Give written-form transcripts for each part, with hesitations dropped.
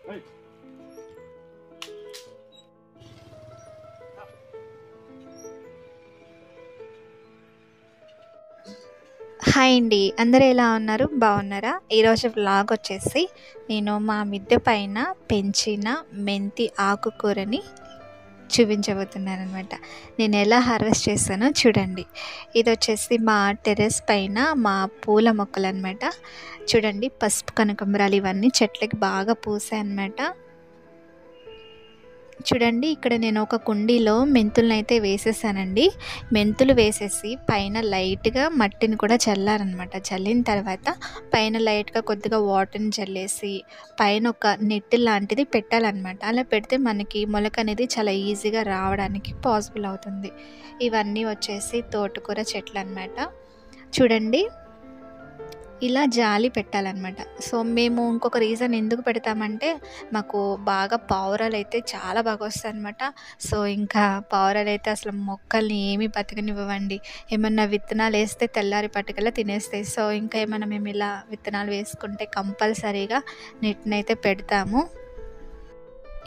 Hi అండి. అందరూ ఎలా ఉన్నారు? బాగున్నారా? ఈరోజు వ్లాగ్ వచ్చేసి నేను మా మిద్దె పైన పెంచిన మెంతి ఆకుకూరని చూపించబోతున్నానమాట. నేను ఎలా హార్వెస్ట్ చేశానో చూడండి. ఇది వచ్చేసి మా టెర్రస్ పైన మా పూల మొక్కలన్నమాట. చూడండి, పసుపు కనకాంబరాలు ఇవన్నీ చెట్లకి బాగా పూసాయన్నమాట. చూడండి, ఇక్కడ నేను ఒక కుండీలో మెంతులను అయితే వేసేసానండి. మెంతులు వేసేసి పైన లైట్గా మట్టిని కూడా చల్లారనమాట. చల్లిన తర్వాత పైన లైట్గా కొద్దిగా వాటర్ని చల్లేసి పైన ఒక నెట్ లాంటిది పెట్టాలన్నమాట. అలా పెడితే మనకి మొలక అనేది చాలా ఈజీగా రావడానికి పాసిబుల్ అవుతుంది. ఇవన్నీ వచ్చేసి తోటకూర చెట్లు అన్నమాట. చూడండి, ఇలా జాలి పెట్టాలన్నమాట. సో మేము ఇంకొక రీజన్ ఎందుకు పెడతామంటే, మాకు బాగా పావురాలు అయితే చాలా బాగా వస్తాయన్నమాట. సో ఇంకా పావురాలు అయితే అసలు మొక్కల్ని ఏమీ బతకనివ్వండి. ఏమన్నా విత్తనాలు వేస్తే తెల్లారి పట్టుకల్లా తినేస్తాయి. సో ఇంకా ఏమన్నా మేము ఇలా విత్తనాలు వేసుకుంటే కంపల్సరీగా నెట్నైతే పెడతాము.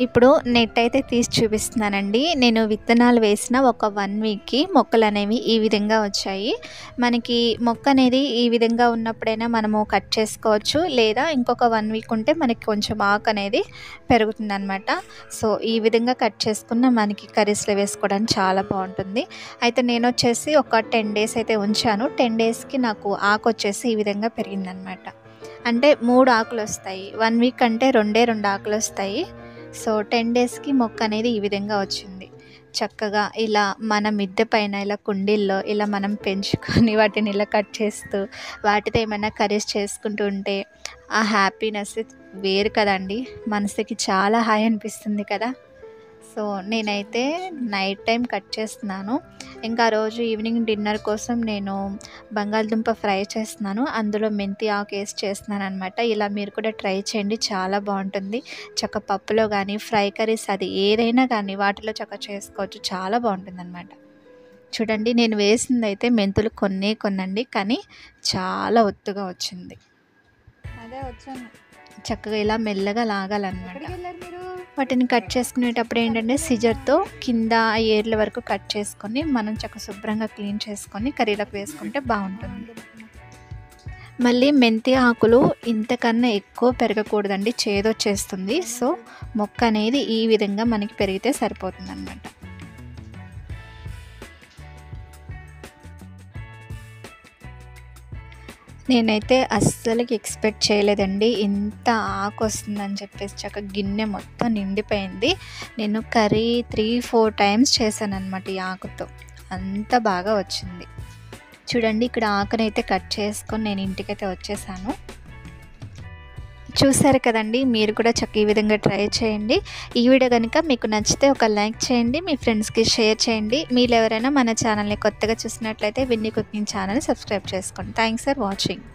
ఇప్పుడు నెట్ అయితే తీసి చూపిస్తున్నానండి. నేను విత్తనాలు వేసిన ఒక 1 వీక్కి మొక్కలు అనేవి ఈ విధంగా వచ్చాయి. మనకి మొక్క అనేది ఈ విధంగా ఉన్నప్పుడైనా మనము కట్ చేసుకోవచ్చు, లేదా ఇంకొక 1 వీక్ ఉంటే మనకి కొంచెం ఆకు అనేది పెరుగుతుందన్నమాట. సో ఈ విధంగా కట్ చేసుకున్న మనకి కర్రీస్లో వేసుకోవడానికి చాలా బాగుంటుంది. అయితే నేను వచ్చేసి ఒక 10 డేస్ అయితే ఉంచాను. 10 డేస్కి నాకు ఆకు వచ్చేసి ఈ విధంగా పెరిగిందనమాట. అంటే 3 ఆకులు వస్తాయి. 1 వీక్ అంటే 2 ఆకులు వస్తాయి. సో 10 డేస్కి మొక్క అనేది ఈ విధంగా వచ్చింది. చక్కగా ఇలా మన మిద్దె పైన ఇలా కుండీల్లో ఇలా మనం పెంచుకొని వాటిని ఇలా కట్ చేస్తూ వాటితో ఏమైనా కర్రీస్ చేసుకుంటూ ఉంటే ఆ హ్యాపీనెస్ వేరు కదండి. మనసుకి చాలా హాయి అనిపిస్తుంది కదా. సో నేనైతే నైట్ టైం కట్ చేస్తున్నాను. ఇంకా రోజు ఈవినింగ్ డిన్నర్ కోసం నేను బంగాళదుంప ఫ్రై చేస్తున్నాను. అందులో మెంతి ఆకు వేసి చేస్తున్నాను అనమాట. ఇలా మీరు కూడా ట్రై చేయండి, చాలా బాగుంటుంది. చక్క పప్పులో కానీ ఫ్రై కర్రీస్ అది ఏదైనా కానీ వాటిలో చక్క చేసుకోవచ్చు, చాలా బాగుంటుంది అనమాట. చూడండి, నేను వేసింది అయితే మెంతులు కొన్నండి, కానీ చాలా ఒత్తుగా వచ్చింది. అదే వచ్చాను. చక్కగా ఇలా మెల్లగా లాగాలన్నమాట. వాటిని కట్ చేసుకునేటప్పుడు ఏంటంటే సిజర్తో కింద ఏర్ల వరకు కట్ చేసుకొని మనం చక్కగా శుభ్రంగా క్లీన్ చేసుకొని కర్రీలకు వేసుకుంటే బాగుంటుంది. మళ్ళీ మెంతి ఆకులు ఇంతకన్నా ఎక్కువ పెరగకూడదండి, చేదొచ్చేస్తుంది. సో మొక్క అనేది ఈ విధంగా మనకి పెరిగితే సరిపోతుంది అన్నమాట. నేనైతే అస్సలకి ఎక్స్పెక్ట్ చేయలేదండి ఇంత ఆకు వస్తుందని చెప్పేసి. చక్కగా గిన్నె మొత్తం నిండిపోయింది. నేను కర్రీ 3-4 టైమ్స్ చేశానన్నమాట ఈ ఆకుతో. అంత బాగా వచ్చింది. చూడండి, ఇక్కడ ఆకునైతే కట్ చేసుకొని నేను ఇంటికైతే వచ్చేసాను. చూసారు కదండి, మీరు కూడా చక్కగా ఈ విధంగా ట్రై చేయండి. ఈ వీడియో కనుక మీకు నచ్చితే ఒక లైక్ చేయండి, మీ ఫ్రెండ్స్కి షేర్ చేయండి. మీరు ఎవరైనా మన ఛానల్ని కొత్తగా చూసినట్లయితే విన్నీ కుకింగ్ ఛానల్ సబ్స్క్రైబ్ చేసుకోండి. Thanks for watching.